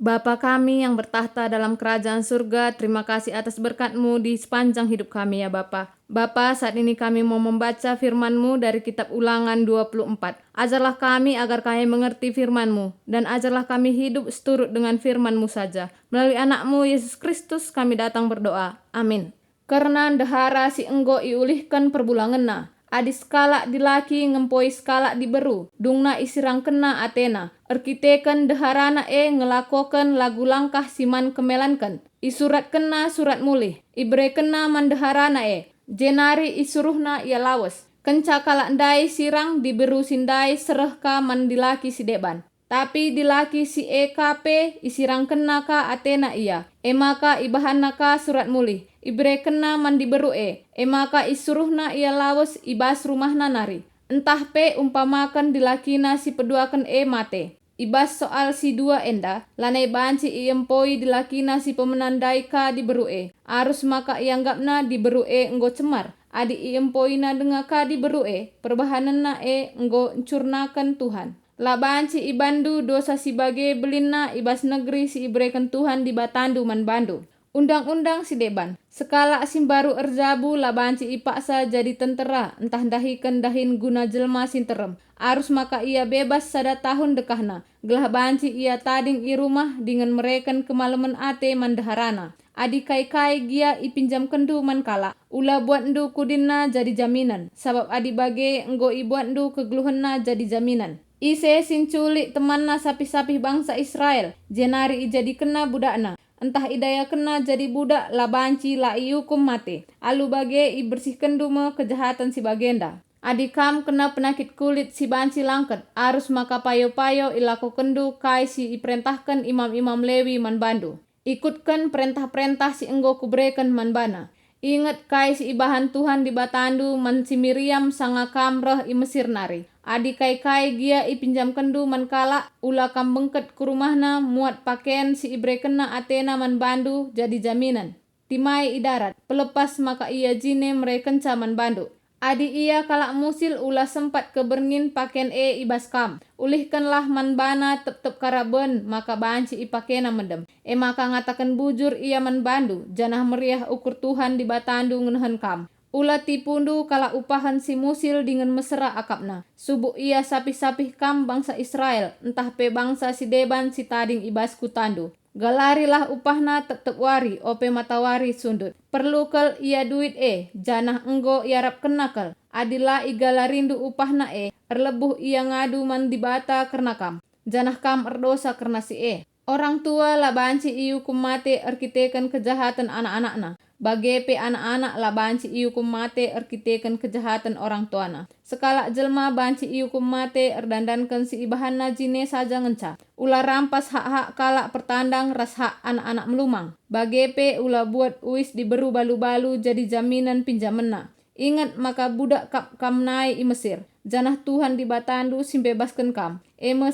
Bapa kami yang bertahta dalam kerajaan surga, terima kasih atas berkat-Mu di sepanjang hidup kami ya Bapa. Bapa, saat ini kami mau membaca firman-Mu dari kitab Ulangan 24. Ajarlah kami agar kami mengerti firman-Mu, dan ajarlah kami hidup seturut dengan firman-Mu saja. Melalui anak-Mu Yesus Kristus kami datang berdoa. Amin. Karena ndahara si enggo iulihkan perbulangenna. Adis skala dilaki ngempoi skala diberu, dungna isirang kena Athena. Erkitekan deharana ngelakokan lagu langkah siman kemelankan. Isurat kena surat mulih, ibre kena mandeharana jenari isuruhna ia lawas. Kenca kalak ndai sirang diberu sindai serehka mandilaki si deban. Tapi dilaki si EKP isirang kena ka Athena ia. Emaka ibahana ka surat mulih. Ibre kena mandiberu emaka isuruhna ia lawas ibas rumahna nari. Entah pe umpamakan dilakina si peduakan mate. Ibas soal si dua enda, lanai banci iempoi dilakina si pemenandai ka diberu Arus maka ianggapna diberu enggo cemar. Adi iempoina denga ka diberu perbahanana enggo encurnakan Tuhan. Labanci ibandu dosa si bage belinna ibas negeri si ibrekan Tuhan di batandu man bandu. Undang-undang si deban. Sekala simbaru erjabu labanci ipaksa jadi tentera. Entah dahikan dahin guna jelma sinterem. Arus maka ia bebas sada tahun dekahna. Gelah banci ia tading i rumah dengan merekan kemalaman ate mandaharana. Adi kai-kai gia ipinjam kendu man kala. Ula buat ndu kudinna jadi jaminan. Sabab adi bage enggo ibuat ndu kegeluhanna jadi jaminan. Ise sinculik temanna sapi-sapi bangsa Israel. Jenari ijadi kena budakna. Entah idaya kena jadi budak labanci la iukum mate. Alu bage ibersihkan dume kejahatan si bagenda. Adikam kena penyakit kulit si banci langket. Arus maka payo-payo ilaku kendu kai si iperintahkan imam-imam Lewi man bandu. Ikutkan perintah-perintah si enggo kubrekan man bana. Ingat kai si ibahan Tuhan di batandu man si Miriam sanga kamreh i Mesir nari. Adi kai-kai gia ipinjam kendu man kala ula kambengket ke rumahna muat pakaian si ibre kena Athena man bandu jadi jaminan. Timai idarat, pelepas maka ia jine merekenca man bandu. Adi ia kalak musil ula sempat keberngin pakaian ibas kam. Ulihkanlah man bana tep-tep karaben maka banci ipakena mendem. Maka ngatakan bujur ia man bandu janah meriah ukur Tuhan di batandu ngenahan kam. Ula tipundu kala upahan si musil dengan mesra akapna. Subuh ia sapih-sapih kam bangsa Israel, entah pe bangsa si deban si tading ibas kutandu. Galarilah upahna tetep wari, ope matawari sundut. Perlu kel ia duit janah enggo iarap kenakal. Adila igalarindu upahna erlebuh ia ngadu man dibata karena kam. Janah kam erdosa karena si Orang tua labanci iukum mate erkitekan kejahatan anak-anakna. Bage pe anak-anak la banci iukum mate erkitekan kejahatan orang tuana. Sekala jelma banci iukum mate erdandankan si ibahanna jine saja ngenca. Ula rampas hak-hak kalak pertandang ras hak anak-anak melumang. Bage pe ula buat uis diberu balu-balu jadi jaminan pinjamenna. Ingat maka budak kam nai i Mesir. Janah Tuhan di batandu simbebaskan kam.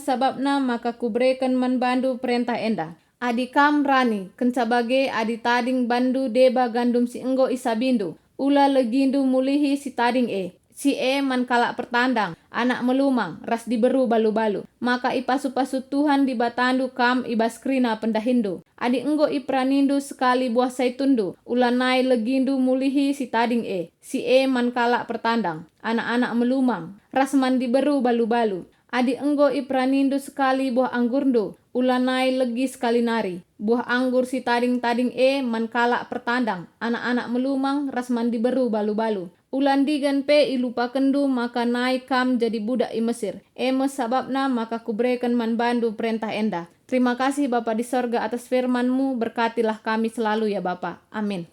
Sababna maka kubrekan man bandu perintah enda. Adi kam rani, kenca bage adi tading bandu deba gandum si enggo isabindu. Ula legindu mulihi si tading Si man kalak pertandang, anak melumang, ras diberu balu-balu. Maka ipasu-pasu Tuhan di batandu kam ibaskrina pendahindu. Adi enggo ipranindu sekali buah saitundu. Ula nai legindu mulihi si tading Si man kalak pertandang, anak-anak melumang, ras man diberu balu-balu. Adi enggo ipranindu sekali buah anggurndu. Ulanai legi sekali nari. Buah anggur si tading-tading man kalak pertandang. Anak-anak melumang ras man diberu balu-balu. Ulandigan pe ilupa kendu maka naik kam jadi budak i Mesir. Sababna maka kubrekan man bandu perintah enda. Terima kasih Bapa di sorga atas firman-Mu, berkatilah kami selalu ya Bapa. Amin.